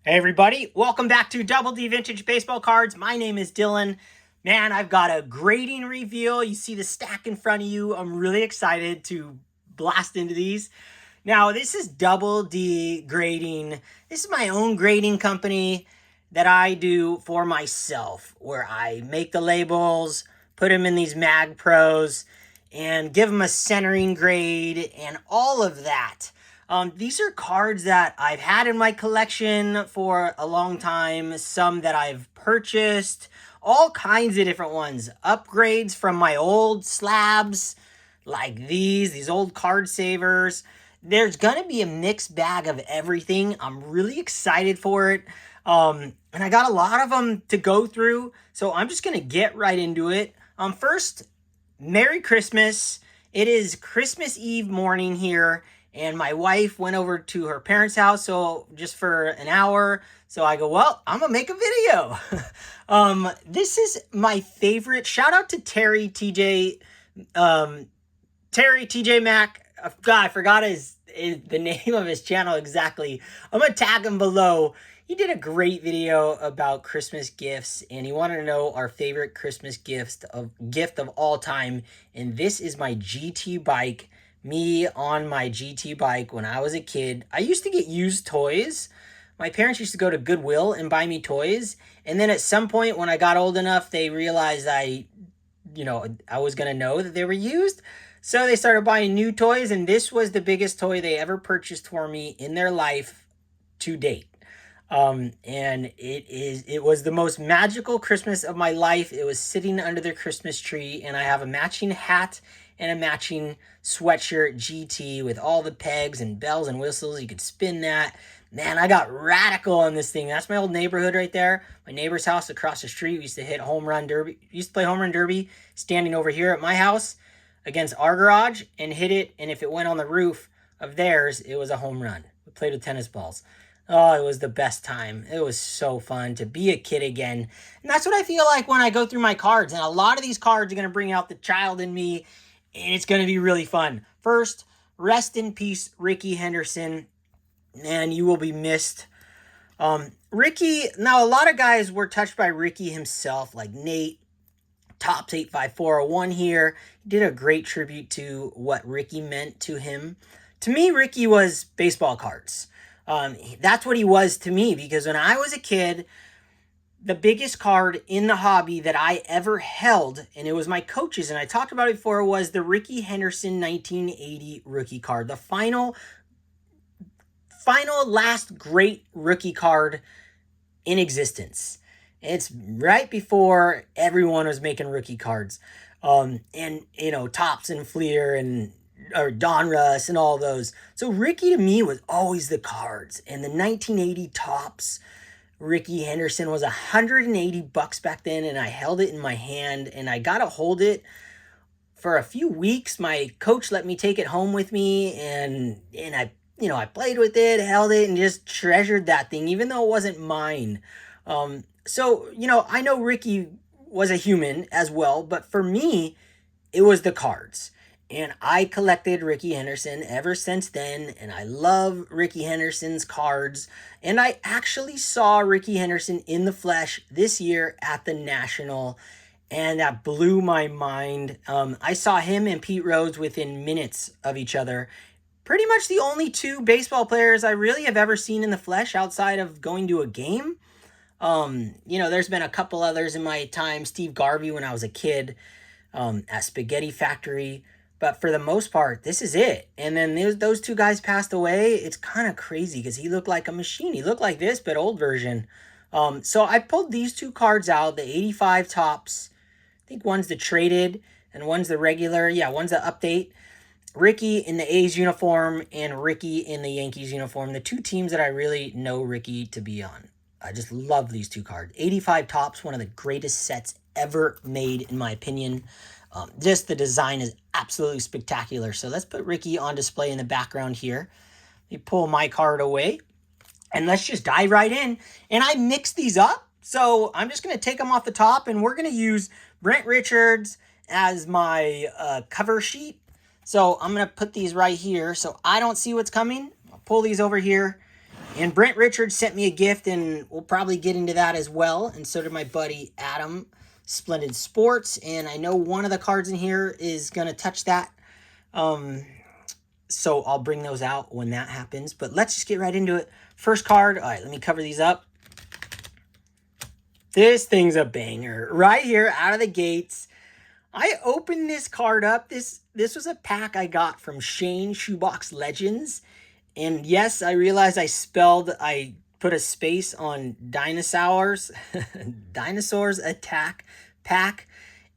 Hey everybody, welcome back to DoubleD Vintage Baseball Cards. My name is Dylan. Man, I've got a grading reveal. You see the stack in front of you. I'm really excited to blast into these. Now, this is DoubleD Grading. This is my own grading company that I do for myself, where I make the labels, put them in these Mag Pros, and give them a centering grade and all of that. These are cards that I've had in my collection for a long time, some that I've purchased, all kinds of different ones. Upgrades from my old slabs, like these old card savers. There's going to be a mixed bag of everything. I'm really excited for it. And I got a lot of them to go through, so I'm just going to get right into it. First, Merry Christmas. It is Christmas Eve morning here, and my wife went over to her parents' house, so just for an hour. So I go, well, I'm gonna make a video. This is my favorite. Shout out to Terry TJ Mac. God, I forgot the name of his channel exactly. I'm gonna tag him below. He did a great video about Christmas gifts, and he wanted to know our favorite Christmas gift of all time. And this is my GT bike. Me on my GT bike when I was a kid. I used to get used toys. My parents used to go to Goodwill and buy me toys. And then at some point when I got old enough, they realized I was going to know that they were used. So they started buying new toys, and this was the biggest toy they ever purchased for me in their life to date. And it was the most magical Christmas of my life. It was sitting under the Christmas tree, and I have a matching hat and a matching sweatshirt GT with all the pegs and bells and whistles. You could spin that. Man, I got radical on this thing. That's my old neighborhood right there. My neighbor's house across the street. We used to hit home run derby. Used to play home run derby standing over here at my house against our garage and hit it. And if it went on the roof of theirs, it was a home run. We played with tennis balls. Oh, it was the best time. It was so fun to be a kid again. And that's what I feel like when I go through my cards. And a lot of these cards are going to bring out the child in me, and it's going to be really fun. First, rest in peace, Rickey Henderson. Man, you will be missed. Rickey, now a lot of guys were touched by Rickey himself, like Nate, Tops 85401 here. He did a great tribute to what Rickey meant to him. To me, Rickey was baseball cards. That's what he was to me, because when I was a kid, the biggest card in the hobby that I ever held, and it was my coach's, and I talked about it before, was the Rickey Henderson 1980 rookie card. The final last great rookie card in existence. It's right before everyone was making rookie cards. And, Tops and Fleer or Donruss and all those. So Rickey to me was always the cards. And the 1980 Tops Rickey Henderson was $180 back then, and I held it in my hand, and I got to hold it for a few weeks. My coach let me take it home with me, and I played with it, held it, and just treasured that thing, even though it wasn't mine. So I know Rickey was a human as well, but for me, it was the cards. And I collected Rickey Henderson ever since then, and I love Rickey Henderson's cards. And I actually saw Rickey Henderson in the flesh this year at the National, and that blew my mind. I saw him and Pete Rose within minutes of each other. Pretty much the only two baseball players I really have ever seen in the flesh outside of going to a game. There's been a couple others in my time. Steve Garvey when I was a kid at Spaghetti Factory. But for the most part, this is it. And then those two guys passed away. It's kind of crazy because he looked like a machine. He looked like this, but old version. So I pulled these two cards out, the 85 Tops. I think one's the traded and one's the regular. Yeah, one's the update. Rickey in the A's uniform and Rickey in the Yankees uniform. The two teams that I really know Rickey to be on. I just love these two cards. 85 Tops, one of the greatest sets ever made, in my opinion. Just the design is absolutely spectacular. So let's put Rickey on display in the background here. Let me pull my card away, and let's just dive right in. And I mixed these up, so I'm just going to take them off the top, and we're going to use Brent Richards as my cover sheet. So I'm going to put these right here so I don't see what's coming. I'll pull these over here, And Brent Richards sent me a gift, and we'll probably get into that as well. And so did my buddy Adam, Splendid Sports. And I know one of the cards in here is going to touch that. So I'll bring those out when that happens. But let's just get right into it. First card. All right, let me cover these up. This thing's a banger. Right here, out of the gates. I opened this card up. This was a pack I got from Shane Shoebox Legends. And yes, I realized I put a space on dinosaurs. Dinosaurs Attack pack.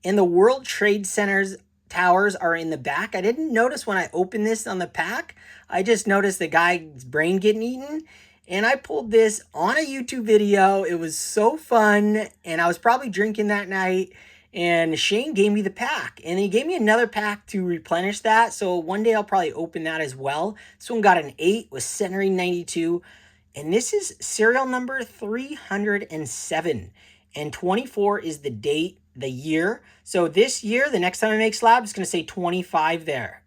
And the World Trade Center's towers are in the back. I didn't notice when I opened this on the pack. I just noticed the guy's brain getting eaten. And I pulled this on a YouTube video. It was so fun. And I was probably drinking that night. And Shane gave me the pack. And he gave me another pack to replenish that. So one day I'll probably open that as well. This one got an 8 with centering 92. And this is serial number 307. And 24 is the date, the year. So this year, the next time I make slabs, it's going to say 25 there.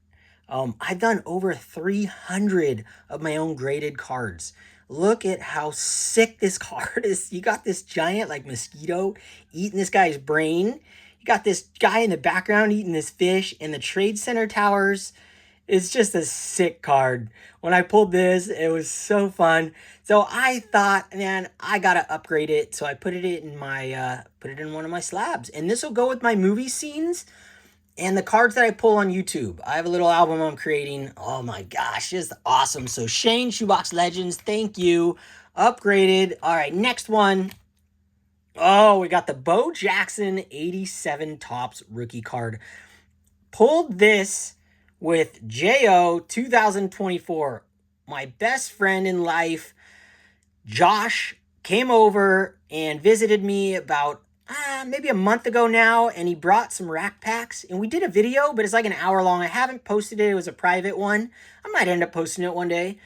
I've done over 300 of my own graded cards. Look at how sick this card is. You got this giant like mosquito eating this guy's brain. You got this guy in the background eating this fish, and the Trade Center towers. It's just a sick card. When I pulled this, it was so fun. So I thought, man, I gotta upgrade it. So I put it in one of my slabs, and this will go with my movie scenes and the cards that I pull on YouTube. I have a little album I'm creating. Oh my gosh, just awesome. So Shane Shoebox Legends, thank you. Upgraded. All right, next one. Oh, we got the Bo Jackson 87 Topps rookie card. Pulled this with JO 2024. My best friend in life, Josh, came over and visited me about maybe a month ago now, and he brought some rack packs, and we did a video, but it's like an hour long. I haven't posted it. It was a private one. I might end up posting it one day.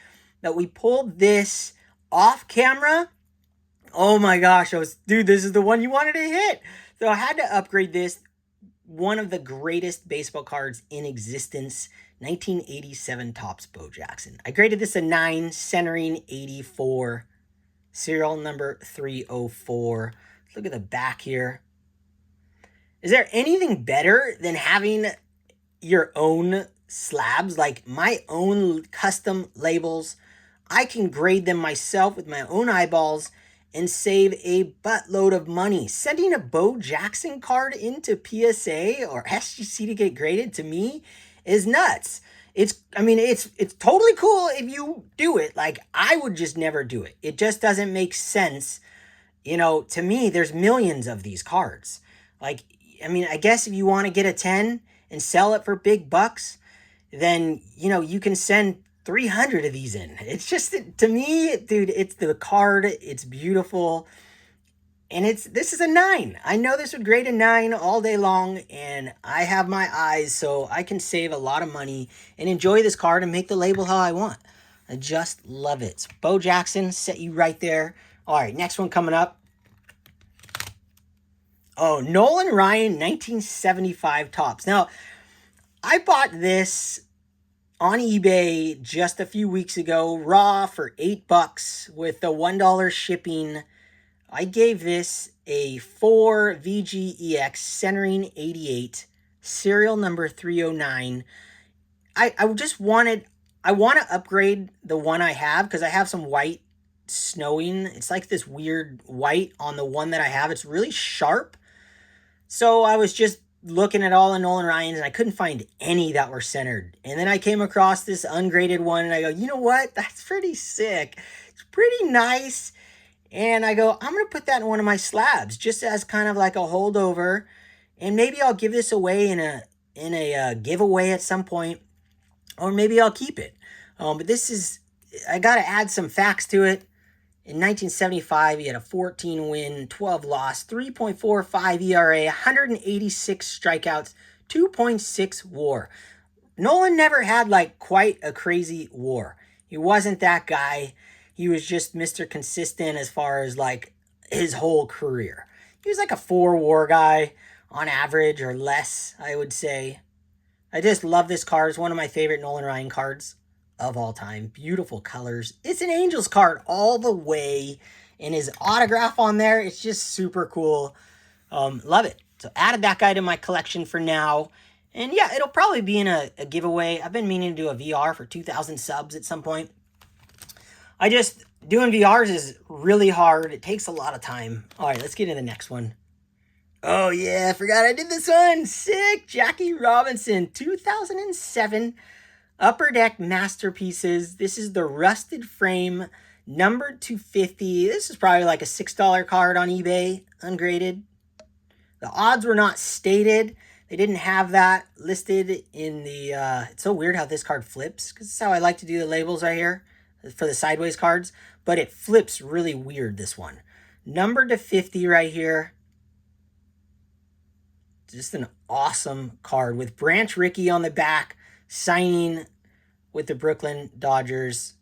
That we pulled this off camera. Oh my gosh, dude, this is the one you wanted to hit. So I had to upgrade this. One of the greatest baseball cards in existence, 1987 Topps Bo Jackson. I graded this a 9, centering 84, serial number 304. Look at the back here. Is there anything better than having your own slabs, like my own custom labels? I can grade them myself with my own eyeballs and save a buttload of money. Sending a Bo Jackson card into PSA or SGC to get graded, to me, is nuts. It's totally cool if you do it. Like, I would just never do it. It just doesn't make sense. You know, to me, there's millions of these cards. Like, I mean, I guess if you want to get a 10 and sell it for big bucks, then, you know, you can send 300 of these in. It's just, to me, dude, it's the card. It's beautiful. And this is a 9. I know this would grade a 9 all day long, and I have my eyes, so I can save a lot of money and enjoy this card and make the label how I want. I just love it. So Bo Jackson, set you right there. All right, next one coming up. Oh, Nolan Ryan, 1975 Topps. Now, I bought this on eBay just a few weeks ago, raw for $8 with the $1 shipping. I gave this a 4 VGEX, centering 88, serial number 309. I want to upgrade the one I have because I have some white snowing. It's like this weird white on the one that I have. It's really sharp. So I was just looking at all the Nolan Ryans, and I couldn't find any that were centered. And then I came across this ungraded one, and I go, you know what? That's pretty sick. It's pretty nice. And I go, I'm going to put that in one of my slabs just as kind of like a holdover. And maybe I'll give this away in a giveaway at some point. Or maybe I'll keep it. But this is, I got to add some facts to it. In 1975, he had a 14 win, 12 loss, 3.45 ERA, 186 strikeouts, 2.6 WAR. Nolan never had like quite a crazy WAR. He wasn't that guy. He was just Mr. Consistent as far as like his whole career. He was like a 4 WAR guy on average or less, I would say. I just love this card. It's one of my favorite Nolan Ryan cards. of all time. Beautiful colors. It's an Angels card all the way. And his autograph on there, it's just super cool. Love it. So added that guy to my collection for now. And yeah, it'll probably be in a giveaway. I've been meaning to do a VR for 2,000 subs at some point. Doing VRs is really hard. It takes a lot of time. All right, let's get into the next one. Oh yeah, I forgot I did this one. Sick. Jackie Robinson, 2007 Upper Deck Masterpieces. This is the rusted frame, numbered 250. This is probably like a $6 card on eBay, ungraded. The odds were not stated. They didn't have that listed in the... it's so weird how this card flips, because this is how I like to do the labels right here for the sideways cards. But it flips really weird, this one. Numbered to 50 right here. Just an awesome card with Branch Rickey on the back, signing with the Brooklyn Dodgers.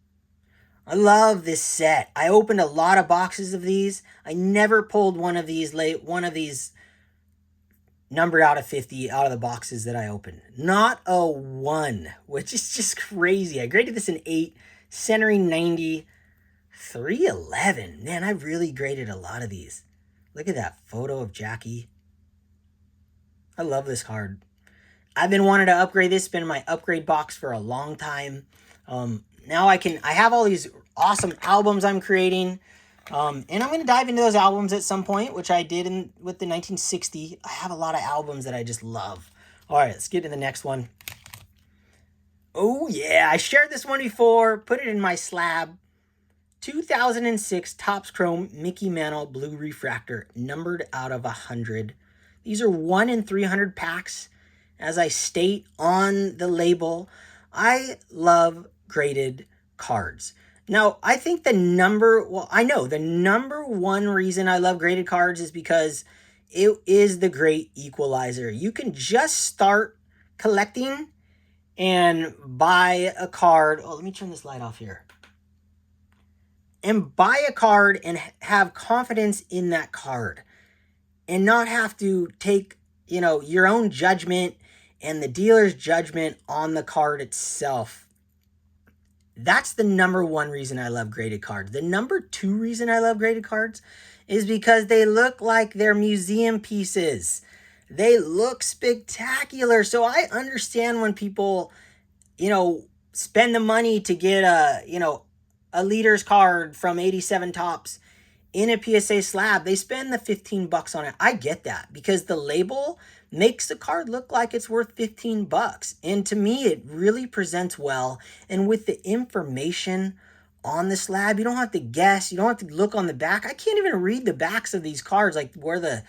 I love this set. I opened a lot of boxes of these. I never pulled one of these numbered out of 50 out of the boxes that I opened. Not a one, which is just crazy. I graded this an 8, centering 90, 311. Man, I really graded a lot of these. Look at that photo of Jackie. I love this card. I've been wanting to upgrade this. It's been in my upgrade box for a long time. Now I have all these awesome albums I'm creating. And I'm going to dive into those albums at some point, which I did with the 1960. I have a lot of albums that I just love. All right, let's get to the next one. Oh, yeah. I shared this one before. Put it in my slab. 2006 Topps Chrome Mickey Mantle Blue Refractor, numbered out of 100. These are 1 in 300 packs. As I state on the label, I love graded cards. Now, I think the number one reason I love graded cards is because it is the great equalizer. You can just start collecting and buy a card. Oh, let me turn this light off here. And buy a card and have confidence in that card. And not have to take, your own judgment and the dealer's judgment on the card itself. That's the number one reason I love graded cards. The number two reason I love graded cards is because they look like they're museum pieces. They look spectacular. So I understand when people, spend the money to get a leader's card from 87 Topps in a PSA slab. They spend the $15 on it. I get that because the label makes the card look like it's worth $15. And to me, it really presents well. And with the information on the slab, you don't have to guess. You don't have to look on the back. I can't even read the backs of these cards, like where the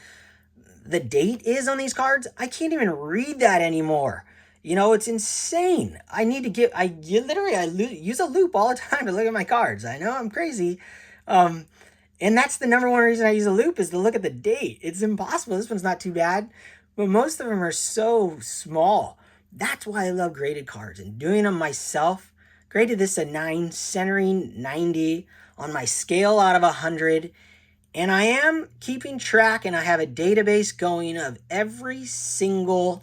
date is on these cards. I can't even read that anymore. It's insane. I use a loop all the time to look at my cards. I know I'm crazy. And that's the number one reason I use a loop is to look at the date. It's impossible. This one's not too bad. But most of them are so small. That's why I love graded cards. And doing them myself, graded this a 9, centering 90 on my scale out of 100. And I am keeping track, and I have a database going of every single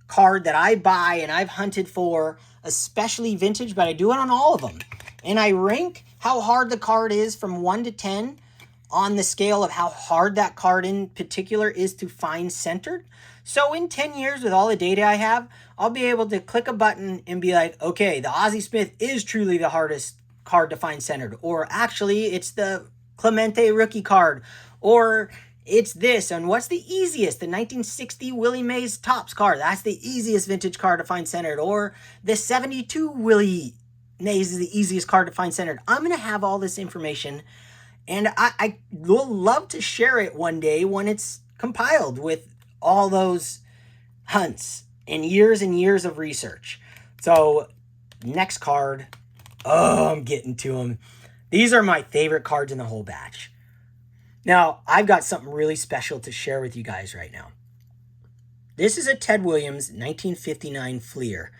card that I buy and I've hunted for, especially vintage, but I do it on all of them. And I rank how hard the card is from 1 to 10 on the scale of how hard that card in particular is to find centered. So in 10 years, with all the data I have, I'll be able to click a button and be like, okay, the Ozzie Smith is truly the hardest card to find centered. Or actually, it's the Clemente rookie card. Or it's this. And what's the easiest? The 1960 Willie Mays Topps card. That's the easiest vintage card to find centered. Or the 72 Willie Mays is the easiest card to find centered. I'm going to have all this information. And I will love to share it one day when it's compiled with all those hunts and years of research. So next card. Oh, I'm getting to them. These are my favorite cards in the whole batch. Now, I've got something really special to share with you guys right now. This is a Ted Williams 1959 Fleer.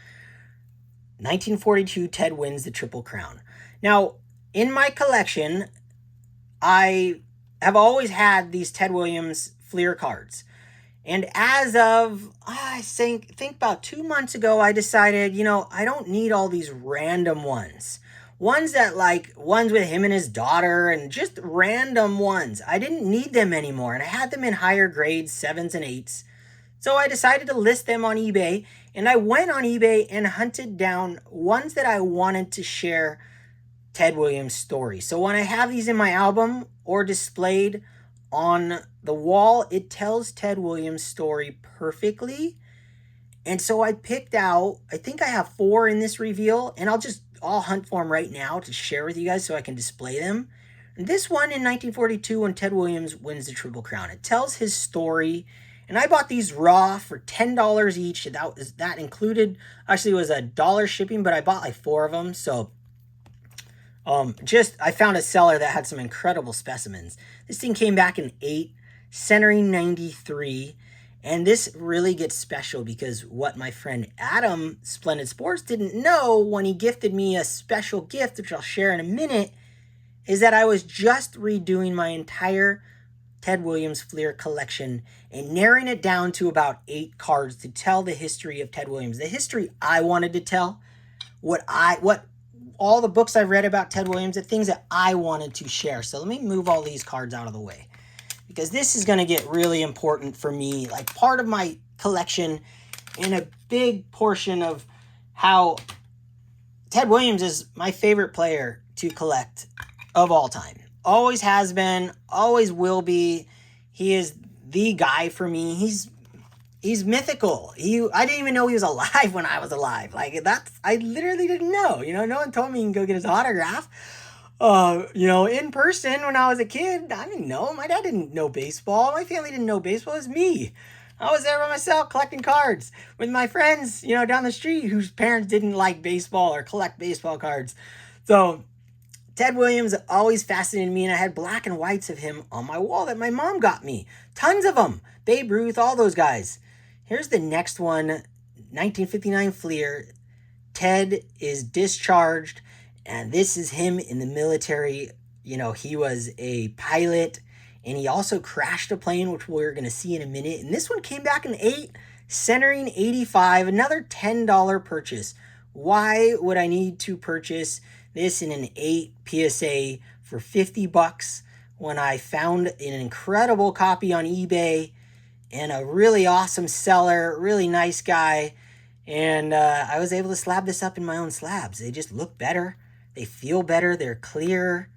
1942, Ted wins the Triple Crown. Now, in my collection, I have always had these Ted Williams Fleer cards. And as of, I think about 2 months ago, I decided, I don't need all these random ones. Ones that ones with him and his daughter and just random ones. I didn't need them anymore. And I had them in higher grades, sevens and eights. So I decided to list them on eBay. And I went on eBay and hunted down ones that I wanted to share Ted Williams' story. So when I have these in my album or displayed on the wall, it tells Ted Williams' story perfectly. And so I picked out, I think I have 4 in this reveal, and I'll hunt for them right now to share with you guys so I can display them. And this one in 1942 when Ted Williams wins the Triple Crown. It tells his story. And I bought these raw for $10 each. That included, actually it was $1 shipping, but I bought like 4 of them. So I found a seller that had some incredible specimens. This thing came back in 8, centering 93. And this really gets special because what my friend Adam, Splendid Sports, didn't know when he gifted me a special gift, which I'll share in a minute, is that I was just redoing my entire Ted Williams Fleer collection and narrowing it down to about 8 cards to tell the history of Ted Williams. The history I wanted to tell, what all the books I've read about Ted Williams, the things that I wanted to share. So let me move all these cards out of the way, because this is going to get really important for me, like part of my collection and a big portion of how Ted Williams is my favorite player to collect of all time. Always has been, always will be. He is the guy for me. He's mythical. I didn't even know he was alive when I was alive. I literally didn't know. No one told me he can go get his autograph. In person when I was a kid. I didn't know. My dad didn't know baseball. My family didn't know baseball. It was me. I was there by myself collecting cards with my friends, down the street whose parents didn't like baseball or collect baseball cards. So Ted Williams always fascinated me, and I had black and whites of him on my wall that my mom got me. Tons of them. Babe Ruth, all those guys. Here's the next one, 1959 Fleer. Ted is discharged, and this is him in the military. He was a pilot, and he also crashed a plane, which we're going to see in a minute. And this one came back in 8, centering 85, another $10 purchase. Why would I need to purchase this in an 8 PSA for $50 when I found an incredible copy on eBay and a really awesome seller, really nice guy, and I was able to slab this up in my own slabs. They just look better, they feel better, they're clear,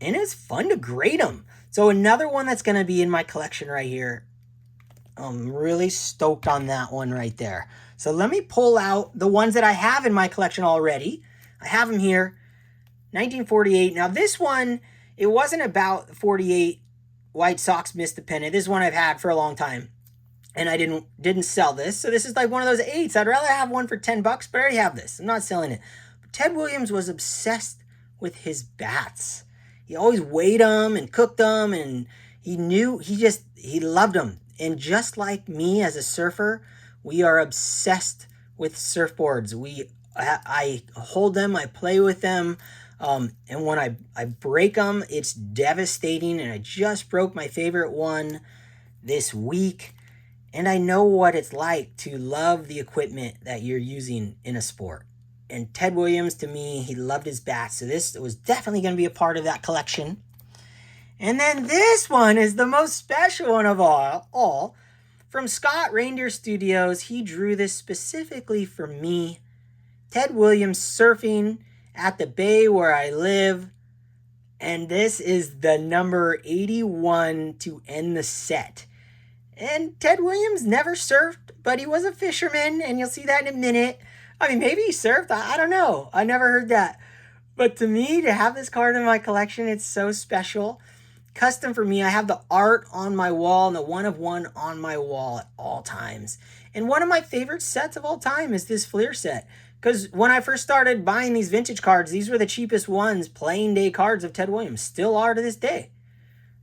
and it's fun to grade them. So another one that's going to be in my collection right here. I'm really stoked on that one right there. So let me pull out the ones that I have in my collection already. I have them here. 1948. Now this one, it wasn't about 48 White Sox missed the pennant. This is one I've had for a long time, and I didn't sell this. So this is like one of those 8s. I'd rather have one for $10, but I already have this. I'm not selling it. But Ted Williams was obsessed with his bats. He always weighed them and cooked them, and he loved them. And just like me as a surfer, we are obsessed with surfboards. I hold them, I play with them, and when I break them, it's devastating. And I just broke my favorite one this week, and I know what it's like to love the equipment that you're using in a sport. And Ted Williams, to me, he loved his bats, so this was definitely going to be a part of that collection. And then this one is the most special one of all. From Scott Reindeer Studios, he drew this specifically for me. Ted Williams surfing at the bay where I live. And this is the number 81 to end the set. And Ted Williams never surfed, but he was a fisherman, and you'll see that in a minute. I mean, maybe he surfed. I don't know. I never heard that. But to me, to have this card in my collection, it's so special. Custom for me. I have the art on my wall and the one of one on my wall at all times. And one of my favorite sets of all time is this Fleer set. Because when I first started buying these vintage cards, these were the cheapest ones, playing day cards of Ted Williams. Still are to this day.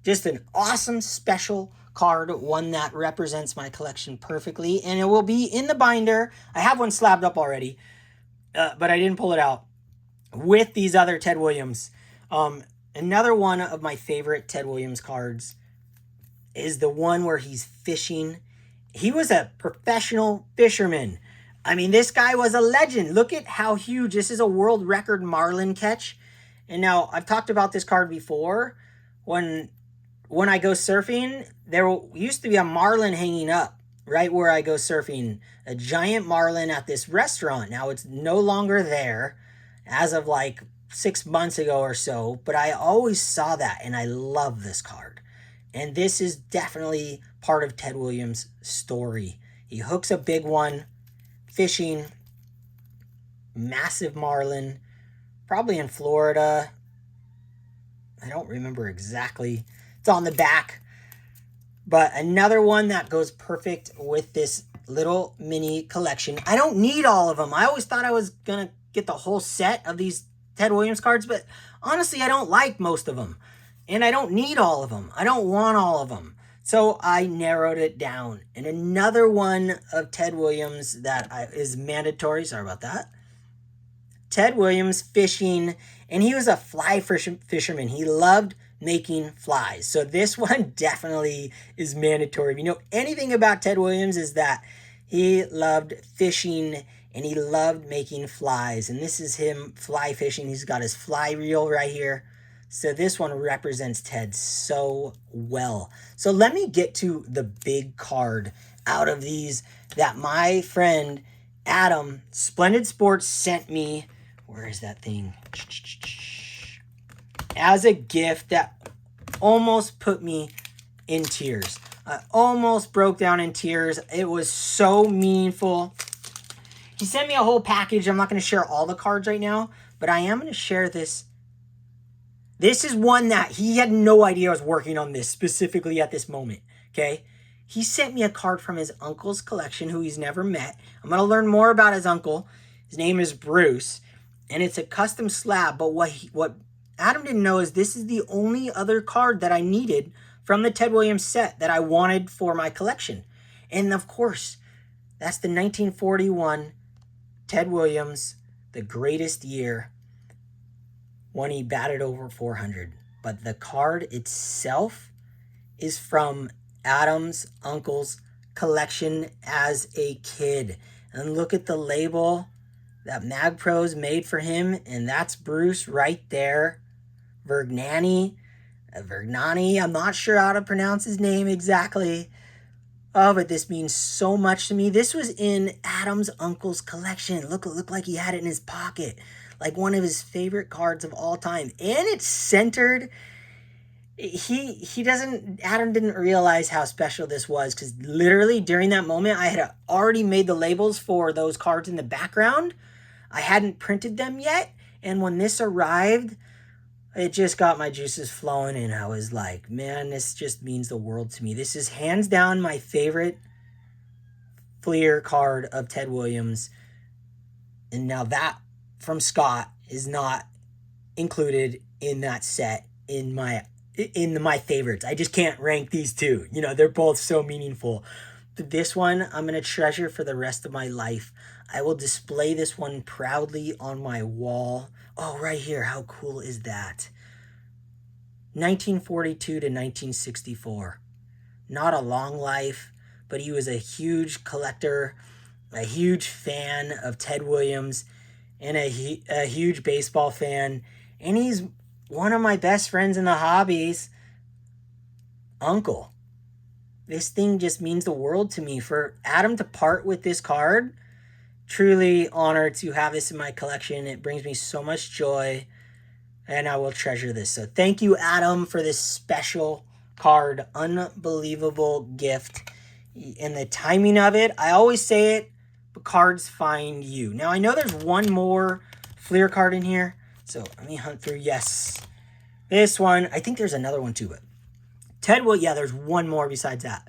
Just an awesome special card, one that represents my collection perfectly. And it will be in the binder. I have one slabbed up already, but I didn't pull it out, with these other Ted Williams. Another one of my favorite Ted Williams cards. is the one where he's fishing. He was a professional fisherman. I mean, this guy was a legend. Look at how huge. This is a world record marlin catch. And now, I've talked about this card before. When I go surfing, there used to be a marlin hanging up right where I go surfing. A giant marlin at this restaurant. Now, it's no longer there as of like 6 months ago or so. But I always saw that, and I love this card. And this is definitely part of Ted Williams' story. He hooks a big one, fishing, massive marlin, probably in Florida. I don't remember exactly. It's on the back. But another one that goes perfect with this little mini collection. I don't need all of them. I always thought I was going to get the whole set of these Ted Williams cards, but honestly, I don't like most of them. And I don't need all of them. I don't want all of them. So I narrowed it down. And another one of Ted Williams that is mandatory. Sorry about that. Ted Williams fishing. And he was a fly fisherman. He loved making flies. So this one definitely is mandatory. If you know anything about Ted Williams, is that he loved fishing and he loved making flies. And this is him fly fishing. He's got his fly reel right here. So this one represents Ted so well. So let me get to the big card out of these that my friend Adam, Splendid Sports, sent me. Where is that thing? As a gift that almost put me in tears. I almost broke down in tears. It was so meaningful. He sent me a whole package. I'm not going to share all the cards right now, but I am going to share this. This is one that he had no idea I was working on this specifically at this moment, okay? He sent me a card from his uncle's collection who he's never met. I'm going to learn more about his uncle. His name is Bruce, and it's a custom slab, but what Adam didn't know is this is the only other card that I needed from the Ted Williams set that I wanted for my collection. And of course, that's the 1941 Ted Williams, the greatest year, when he batted over 400. But the card itself is from Adam's uncle's collection as a kid. And look at the label that Mag Pros made for him. And that's Bruce right there. Vergnani, I'm not sure how to pronounce his name exactly. Oh, but this means so much to me. This was in Adam's uncle's collection. It looked like he had it in his pocket. Like one of his favorite cards of all time. And it's centered. Adam didn't realize how special this was, because literally during that moment, I had already made the labels for those cards in the background. I hadn't printed them yet. And when this arrived, it just got my juices flowing, and I was like, man, this just means the world to me. This is hands down my favorite Fleer card of Ted Williams. And now that from Scott is not included in that set in my favorites. I just can't rank these two. You know, they're both so meaningful. But this one I'm going to treasure for the rest of my life. I will display this one proudly on my wall. Oh, right here. How cool is that? 1942 to 1964. Not a long life, but he was a huge collector, a huge fan of Ted Williams, and a huge baseball fan. And he's one of my best friends in the hobbies. Uncle. This thing just means the world to me. For Adam to part with this card, truly honored to have this in my collection. It brings me so much joy, and I will treasure this. So thank you, Adam, for this special card. Unbelievable gift. And the timing of it, I always say it, but cards find you. Now, I know there's one more Fleer card in here, so let me hunt through. Yes, this one. I think there's another one too, but yeah, there's one more besides that.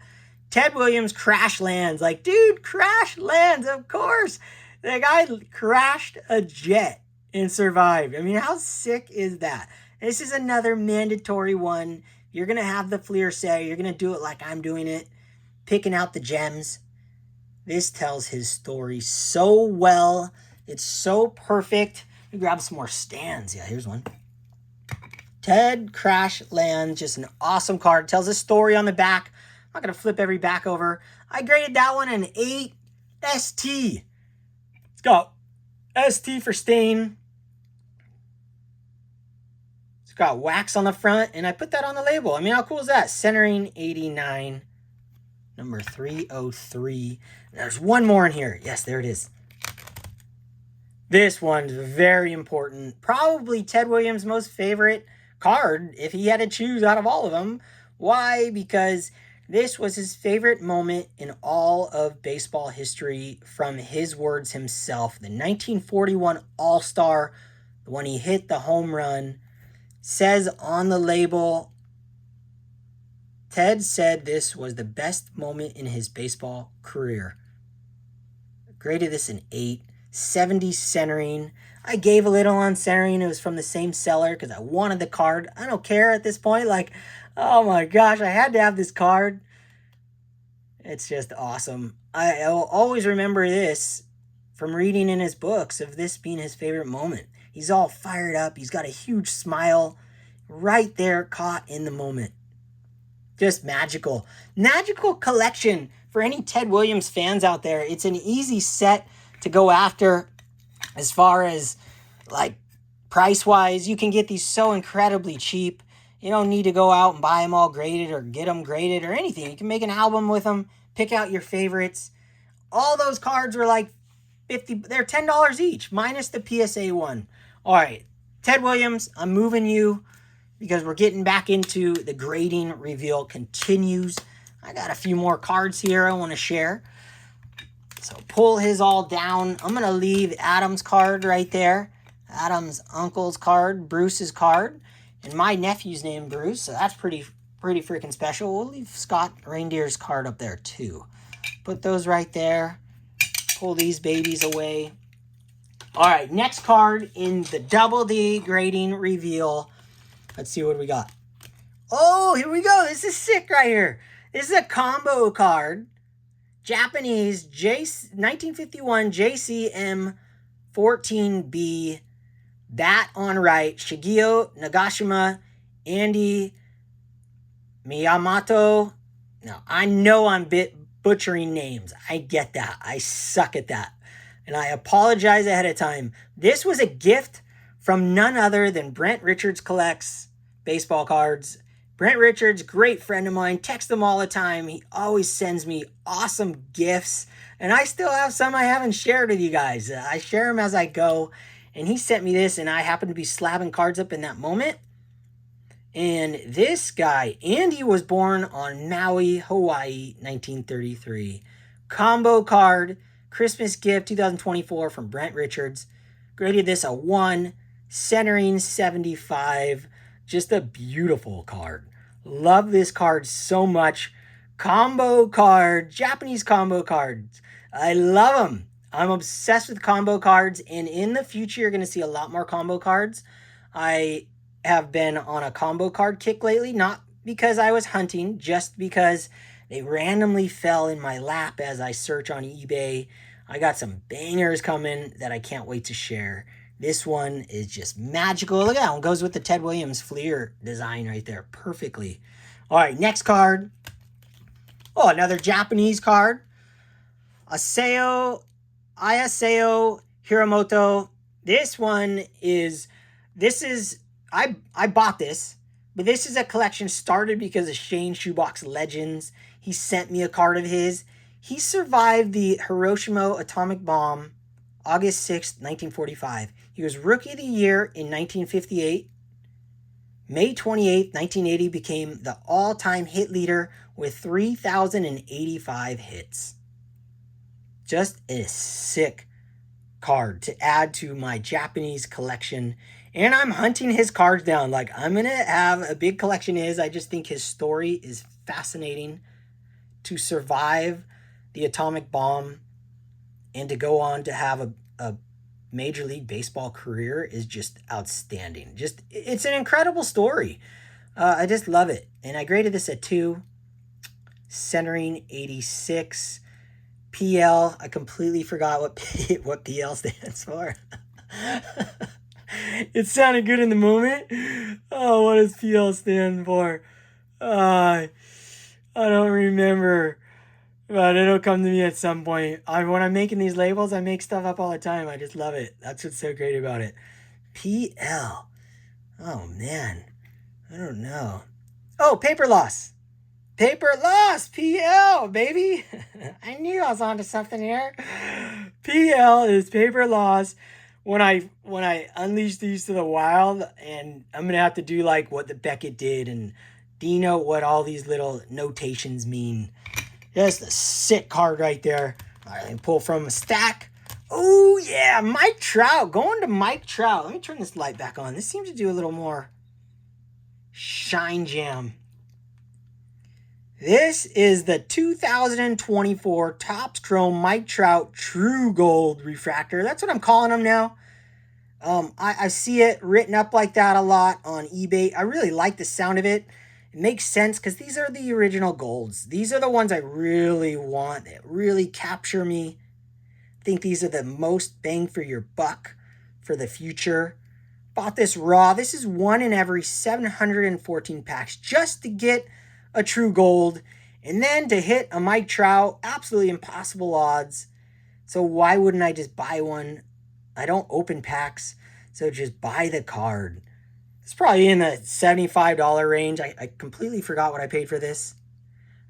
Ted Williams crash lands. Like, dude, crash lands, of course. The guy crashed a jet and survived. I mean, how sick is that? This is another mandatory one. You're going to have the Fleer set. You're going to do it like I'm doing it, picking out the gems. This tells his story so well. It's so perfect. Let me grab some more stands. Yeah, here's one. Ted Crash Lands, just an awesome card. It tells a story on the back. I'm not going to flip every back over. I graded that one an 8 ST. It's got ST for stain. It's got wax on the front, and I put that on the label. I mean, how cool is that? Centering 89, number 303. There's one more in here. Yes, there it is. This one's very important. Probably Ted Williams' most favorite card, if he had to choose out of all of them. Why? Because this was his favorite moment in all of baseball history, from his words himself. The 1941 All-Star, when he hit the home run, says on the label, Ted said this was the best moment in his baseball career. Graded this an 8. 70 centering. I gave a little on centering. It was from the same seller because I wanted the card. I don't care at this point. Like, oh my gosh, I had to have this card. It's just awesome. I'll always remember this from reading in his books of this being his favorite moment. He's all fired up. He's got a huge smile right there, caught in the moment. Just magical. Magical collection for any Ted Williams fans out there. It's an easy set to go after as far as like price wise. You can get these so incredibly cheap. You don't need to go out and buy them all graded or get them graded or anything. You can make an album with them, pick out your favorites. All those cards were like they're $10 each, minus the PSA one. All right, Ted Williams, I'm moving you because we're getting back into the grading reveal continues. I got a few more cards here I want to share. So pull his all down. I'm going to leave Adam's card right there. Adam's uncle's card, Bruce's card. And my nephew's name Bruce, so that's pretty freaking special. We'll leave Scott Reindeer's card up there too. Put those right there. Pull these babies away. All right, next card in the DoubleD grading reveal. Let's see what we got. Oh, here we go. This is sick right here. This is a combo card. Japanese 1951 JCM 14B. Bat on right. Shigeo Nagashima. Andy Miyamoto. Now, I know I'm butchering names. I get that. I suck at that. And I apologize ahead of time. This was a gift from none other than Brent Richards Collects baseball cards. Brent Richards, great friend of mine, text him all the time. He always sends me awesome gifts. And I still have some I haven't shared with you guys. I share them as I go. And he sent me this, and I happened to be slabbing cards up in that moment. And this guy, Andy, was born on Maui, Hawaii, 1933. Combo card, Christmas gift 2024 from Brent Richards. Graded this a 1, centering 75. Just a beautiful card. Love this card so much. Combo card, Japanese combo cards. I love them. I'm obsessed with combo cards, and in the future, you're going to see a lot more combo cards. I have been on a combo card kick lately, not because I was hunting, just because they randomly fell in my lap as I search on eBay. I got some bangers coming that I can't wait to share. This one is just magical. Look at that one. Goes with the Ted Williams Fleer design right there perfectly. All right, next card. Oh, another Japanese card. Ayaseo Hiramoto. I bought this, but this is a collection started because of Shane Shoebox Legends. He sent me a card of his. He survived the Hiroshima atomic bomb August 6th, 1945. He was Rookie of the Year in 1958. May 28th, 1980 became the all-time hit leader with 3,085 hits. Just a sick card to add to my Japanese collection. And I'm hunting his cards down. Like, I'm going to have a big collection of his. I just think his story is fascinating. To survive the atomic bomb and to go on to have a Major League Baseball career is just outstanding. It's an incredible story. I just love it. And I graded this at 2. Centering 86. PL, I completely forgot what PL stands for. It sounded good in the moment. Oh, what does PL stand for? I don't remember, but it'll come to me at some point. When I'm making these labels, I make stuff up all the time. I just love it. That's what's so great about it. PL. Oh, man. I don't know. Oh, paper loss. Paper loss. PL, baby. I knew I was onto something here. PL is paper loss. When I unleash these to the wild, and I'm going to have to do like what the Beckett did and denote what all these little notations mean. Just a sick card right there. All right, let me pull from a stack. Oh, yeah, Mike Trout. Going to Mike Trout. Let me turn this light back on. This seems to do a little more shine jam. This is the 2024 Topps Chrome Mike Trout True Gold Refractor. That's what I'm calling them now. I see it written up like that a lot on eBay. I really like the sound of it. It makes sense because these are the original golds. These are the ones I really want that really capture me. I think these are the most bang for your buck for the future. Bought this raw. This is one in every 714 packs just to get a true gold. And then to hit a Mike Trout, absolutely impossible odds. So why wouldn't I just buy one? I don't open packs, so just buy the card. It's probably in the $75 range. I completely forgot what I paid for this.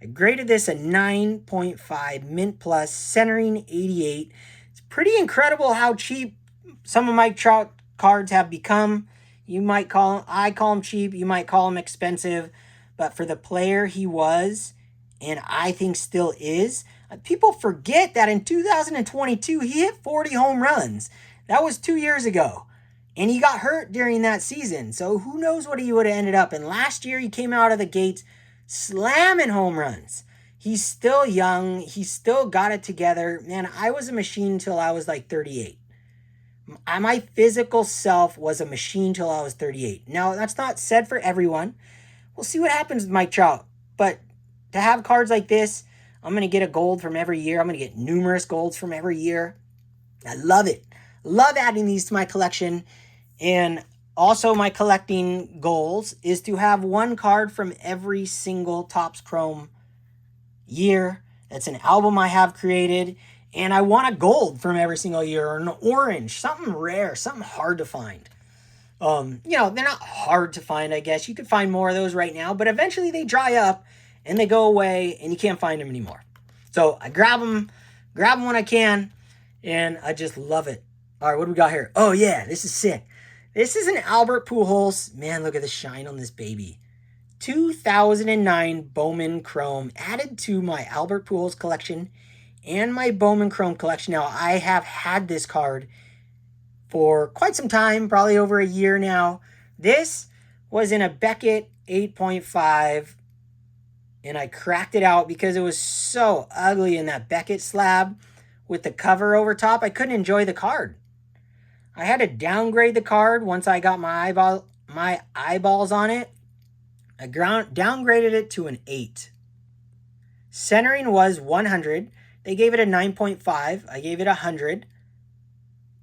I graded this a 9.5 Mint Plus, centering 88. It's pretty incredible how cheap some of Mike Trout cards have become. I call them cheap. You might call them expensive. But for the player he was, and I think still is, people forget that in 2022, he hit 40 home runs. That was 2 years ago. And he got hurt during that season. So who knows what he would have ended up. And last year, he came out of the gates slamming home runs. He's still young. He's still got it together. Man, I was a machine until I was like 38. My physical self was a machine till I was 38. Now, that's not said for everyone. We'll see what happens with Mike Trout. But to have cards like this, I'm going to get a gold from every year. I'm going to get numerous golds from every year. I love it. Love adding these to my collection. And also my collecting goals is to have one card from every single Topps Chrome year. That's an album I have created. And I want a gold from every single year, or an orange, something rare, something hard to find. They're not hard to find, I guess. You could find more of those right now, but eventually they dry up and they go away and you can't find them anymore. So I grab them when I can, and I just love it. All right, what do we got here? Oh, yeah, this is sick. This is an Albert Pujols. Man, look at the shine on this baby. 2009 Bowman Chrome added to my Albert Pujols collection and my Bowman Chrome collection. Now, I have had this card for quite some time, probably over a year now. This was in a Beckett 8.5, and I cracked it out because it was so ugly in that Beckett slab with the cover over top. I couldn't enjoy the card. I had to downgrade the card once I got my eyeballs on it. I downgraded it to an 8. Centering was 100. They gave it a 9.5. I gave it 100.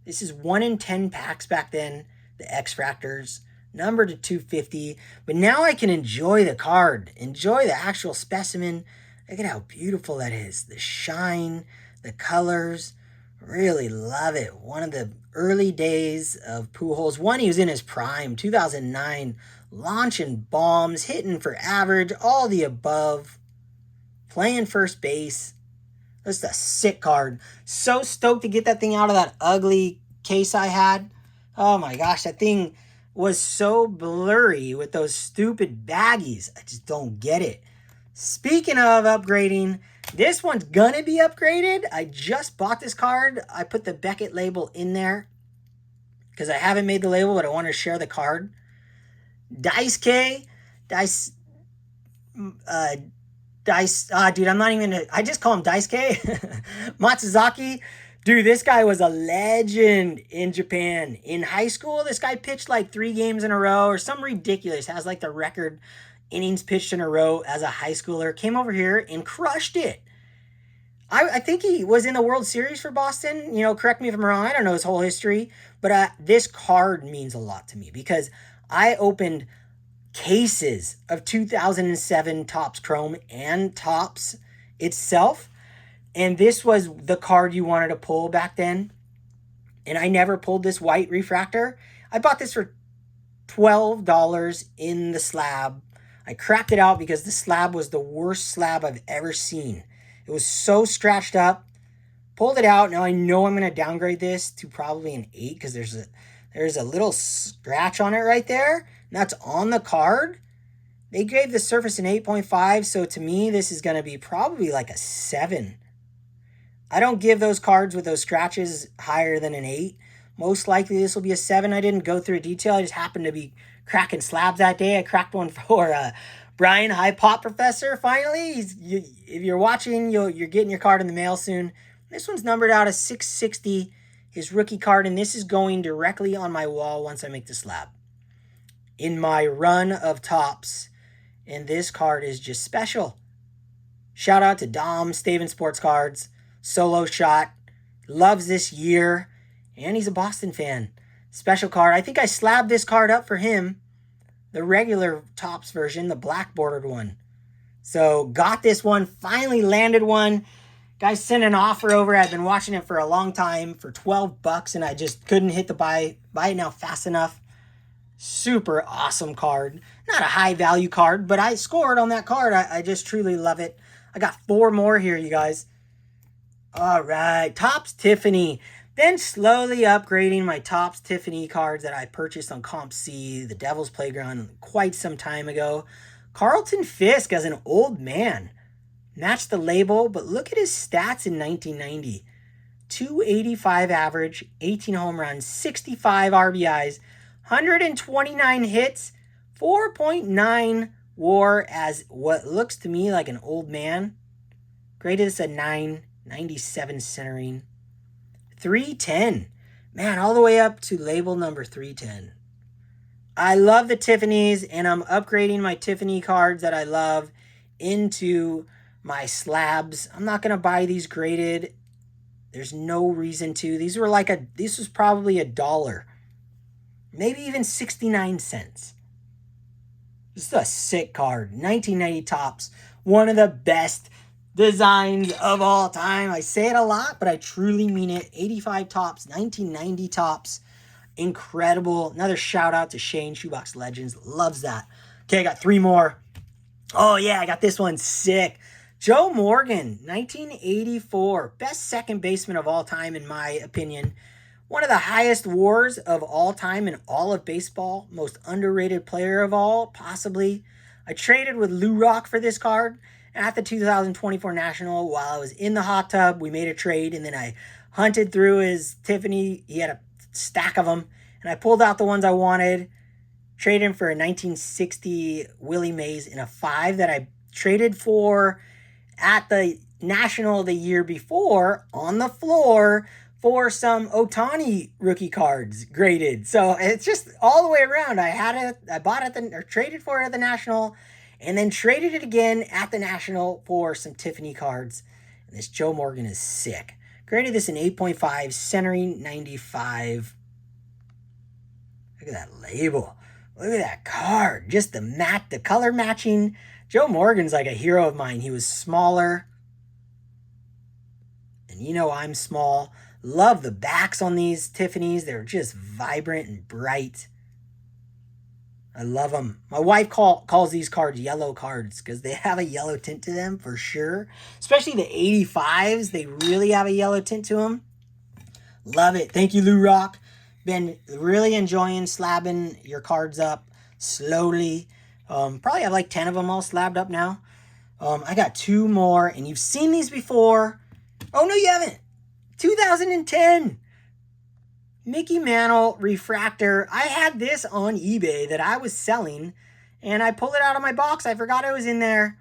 This is 1 in 10 packs back then, the X-Fractors, numbered to 250. But now I can enjoy the card, enjoy the actual specimen. Look at how beautiful that is. The shine, the colors, really love it. One of the early days of Pujols. One, he was in his prime, 2009, launching bombs, hitting for average, all the above, playing first base. That's a sick card. So stoked to get that thing out of that ugly case I had. Oh my gosh, that thing was so blurry with those stupid baggies. I just don't get it. Speaking of upgrading, this one's gonna be upgraded. I just bought this card. I put the Beckett label in there because I haven't made the label, but I want to share the card. Dice, dude, I'm not even, I just call him Dice K. Matsuzaki. Dude, this guy was a legend in Japan. In high school, this guy pitched like 3 games in a row or something ridiculous. Has like the record innings pitched in a row as a high schooler. Came over here and crushed it. I think he was in the World Series for Boston. You know, correct me if I'm wrong. I don't know his whole history, but this card means a lot to me because I opened cases of 2007 Topps Chrome and Topps itself, and this was the card you wanted to pull back then. And I never pulled this white refractor. I bought this for $12 in the slab. I cracked it out because the slab was the worst slab I've ever seen. It was so scratched up. Pulled it out. Now I know I'm going to downgrade this to probably an 8 because there's a little scratch on it right there. And that's on the card. They gave the surface an 8.5. So to me, this is going to be probably like a 7. I don't give those cards with those scratches higher than an 8. Most likely this will be a 7. I didn't go through detail. I just happened to be cracking slabs that day. I cracked one for Brian, High Pop Professor. Finally, if you're watching, you're getting your card in the mail soon. This one's numbered out as 660, his rookie card, and this is going directly on my wall once I make the slab. In my run of Topps, and this card is just special. Shout out to Dom, Staven Sports Cards, solo shot, loves this year, and he's a Boston fan. Special card. I think I slabbed this card up for him, the regular Topps version, the black bordered one. So got this one, finally landed one. Guy sent an offer over. I've been watching it for a long time for $12, and I just couldn't hit the buy it now fast enough. Super awesome card. Not a high value card, but I scored on that card. I just truly love it. I got 4 more here, you guys. All right, Topps Tiffany. Then slowly upgrading my Topps Tiffany cards that I purchased on Comp C, the Devil's Playground, quite some time ago. Carlton Fisk as an old man. Matched the label, but look at his stats in 1990. 285 average, 18 home runs, 65 RBIs, 129 hits, 4.9 WAR as what looks to me like an old man. Graded as a 9, 97 centering. 310. Man, all the way up to label number 310. I love the Tiffany's, and I'm upgrading my Tiffany cards that I love into my slabs. I'm not going to buy these graded. There's no reason to. This was probably $1. Maybe even 69 cents. This is a sick card. 1990 Topps. One of the best designs of all time. I say it a lot, but I truly mean it. 85 Topps, 1990 Topps. Incredible. Another shout out to Shane, Shoebox Legends. Loves that. Okay, I got 3 more. Oh yeah, I got this one. Sick. Joe Morgan, 1984. Best second baseman of all time, in my opinion. One of the highest WARs of all time in all of baseball. Most underrated player of all, possibly. I traded with Lou Rock for this card at the 2024 National while I was in the hot tub. We made a trade, and then I hunted through his Tiffany. He had a stack of them, and I pulled out the ones I wanted. Traded him for a 1960 Willie Mays in a 5 that I traded for at the National the year before on the floor for some Ohtani rookie cards graded. So it's just all the way around. I bought it or traded for it at the National, and then traded it again at the National for some Tiffany cards. And this Joe Morgan is sick. Graded this in 8.5, centering 95. Look at that label. Look at that card. Just the color matching. Joe Morgan's like a hero of mine. He was smaller. And you know I'm small. Love the backs on these Tiffany's. They're just vibrant and bright. I love them. My wife calls these cards yellow cards because they have a yellow tint to them for sure. Especially the 85s. They really have a yellow tint to them. Love it. Thank you, Lou Rock. Been really enjoying slabbing your cards up slowly. Probably have like 10 of them all slabbed up now. I got 2 more, and you've seen these before. Oh, no, you haven't. 2010. Mickey Mantle refractor. I had this on eBay that I was selling, and I pulled it out of my box. I forgot it was in there,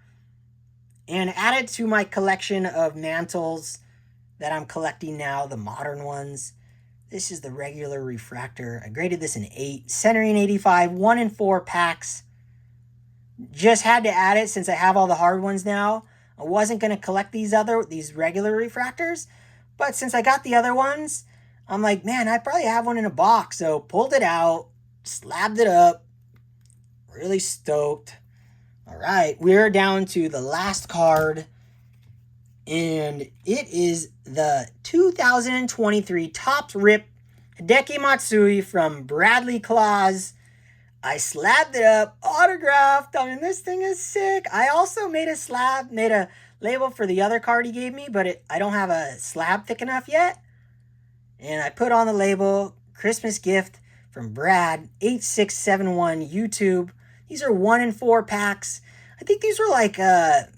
and added to my collection of mantles that I'm collecting now, the modern ones. This is the regular refractor. I graded this an 8, centering 85, 1 in 4 packs. Just had to add it since I have all the hard ones now. I wasn't going to collect these regular refractors, but since I got the other ones, I'm like, man, I probably have one in a box. So pulled it out, slabbed it up, really stoked. All right, we're down to the last card, and it is the 2023 Topps Rip Hideki Matsui from Bradley Claus. I slabbed it up, autographed. I mean, this thing is sick. I also made a label for the other card he gave me, but I don't have a slab thick enough yet. And I put on the label, Christmas gift from Brad, 8671 YouTube. These are 1 in 4 packs. I think these were like, there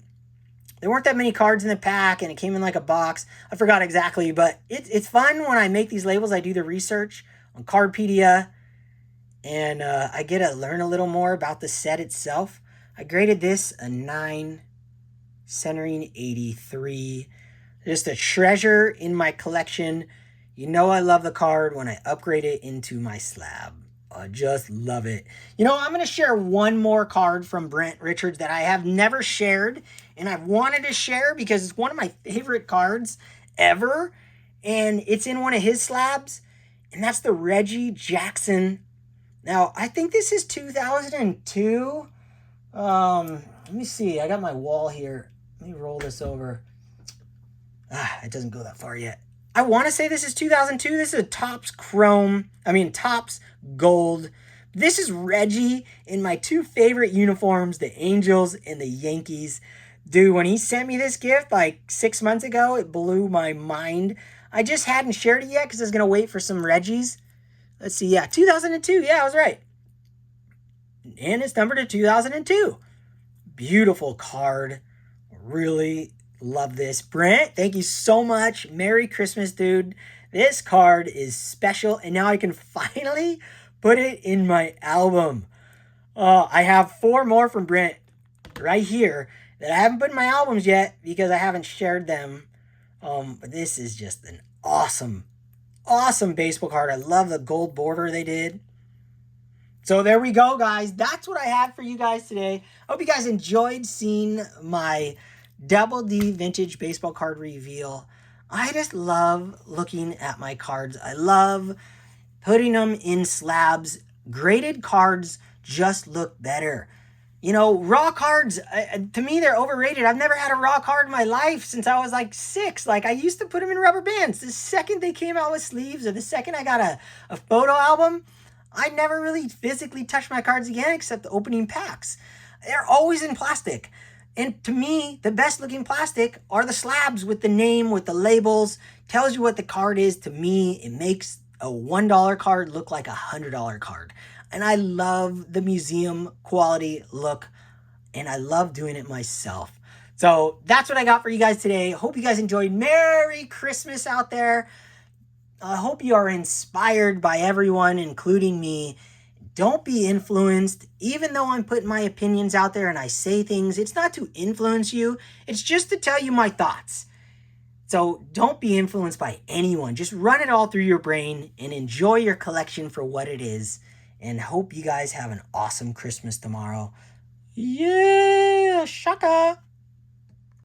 weren't that many cards in the pack, and it came in like a box. I forgot exactly, but it's fun when I make these labels. I do the research on Cardpedia, and I get to learn a little more about the set itself. I graded this a 9, centering 83. Just a treasure in my collection. You know I love the card when I upgrade it into my slab. I just love it. You know, I'm going to share one more card from Brent Richards that I have never shared, and I've wanted to share because it's one of my favorite cards ever, and it's in one of his slabs, and that's the Reggie Jackson. Now, I think this is 2002. Let me see. I got my wall here. Let me roll this over. It doesn't go that far yet. I want to say this is 2002. This is a Topps Topps Gold. This is Reggie in my 2 favorite uniforms, the Angels and the Yankees. Dude, when he sent me this gift like 6 months ago, it blew my mind. I just hadn't shared it yet because I was going to wait for some Reggies. Let's see. Yeah, 2002. Yeah, I was right. And it's numbered to 2002. Beautiful card. Really love this. Brent, thank you so much. Merry Christmas, dude. This card is special, and now I can finally put it in my album. I have 4 more from Brent right here that I haven't put in my albums yet because I haven't shared them. But this is just an awesome baseball card. I love the gold border they did. So there we go, guys. That's what I had for you guys today. I hope you guys enjoyed seeing my DoubleD vintage baseball card reveal. I just love looking at my cards. I love putting them in slabs. Graded cards just look better. You know, raw cards, to me, they're overrated. I've never had a raw card in my life since I was like 6. Like, I used to put them in rubber bands. The second they came out with sleeves, or the second I got a photo album, I never really physically touched my cards again except the opening packs. They're always in plastic. And to me, the best looking plastic are the slabs with the name, with the labels. Tells you what the card is. To me, it makes a $1 card look like a $100 card. And I love the museum quality look, and I love doing it myself. So that's what I got for you guys today. Hope you guys enjoyed. Merry Christmas out there. I hope you are inspired by everyone, including me. Don't be influenced. Even though I'm putting my opinions out there and I say things, it's not to influence you. It's just to tell you my thoughts. So don't be influenced by anyone. Just run it all through your brain and enjoy your collection for what it is. And hope you guys have an awesome Christmas tomorrow. Yeah, shaka.